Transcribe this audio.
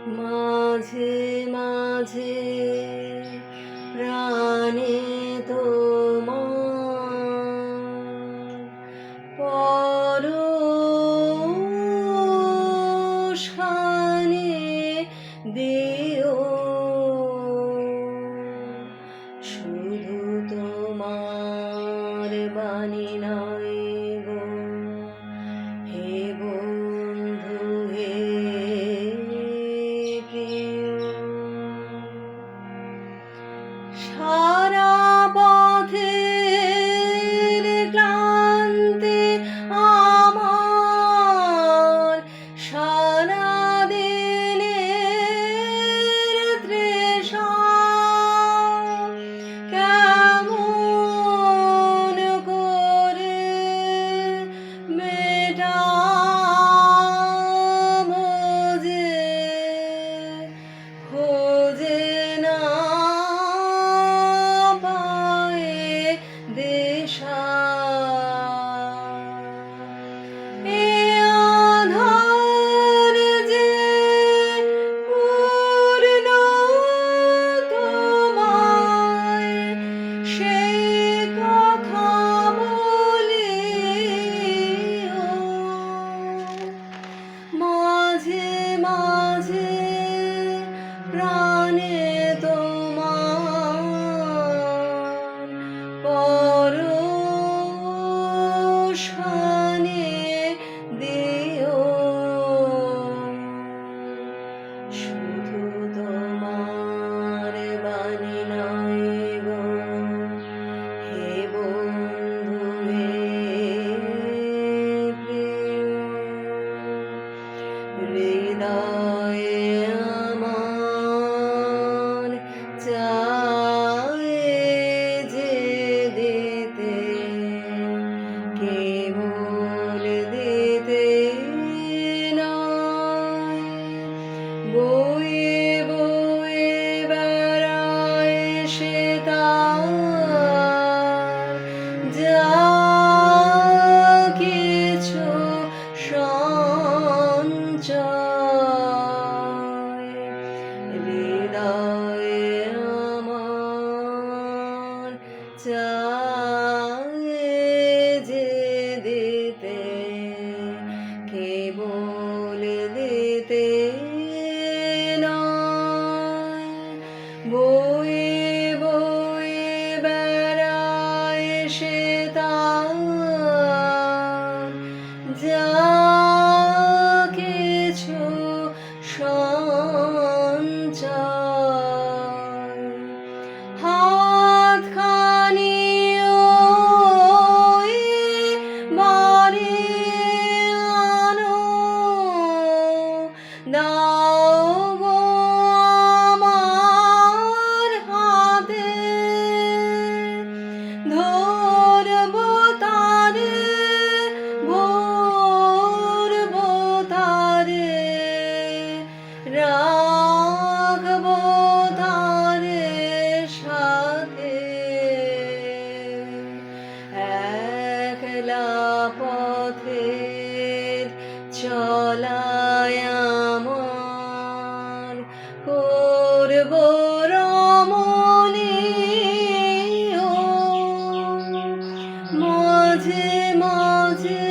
মাঝে মাঝে প্রাণে তোমার পরশখানি দিও, শুধু তোমার বাণী নয় গো হে বন্ধু হে প্রিয়। সারা পথের ক্লান্তি আমার, সারা দিনের তৃষা কেমন করে মেটাবো যে, খোঁজে না দিশা। এ আঁধার যে পূর্ণ তোমায়, সেই কথা বলিও। মাঝে মাঝে প্রাণে তোমার পরশখানি দিও, শুধু তোমার বাণী নয় গো হে বন্ধু হে প্রিয়। হৃদয়ে আমার চায় যে দিতে, কেবল দিতে নয়, বয়ে বয়ে বেড়ায় সে তার যা কিছু সঞ্চয়। হৃদয়ে আমার চায় যে দিতে, কেবল দিতে নয়, বয়ে বয়ে বেড়ায় সে তার যা কিছু সঞ্চয়। হাতখানি ওই বাড়ি আনো, দাও গো আমার হাতে, ধরবো তারে ভরবো তারে, রাখবো তারে সাথে। একলা পথের চলায় আমার করবো রমণীয়, মাঝে মাঝে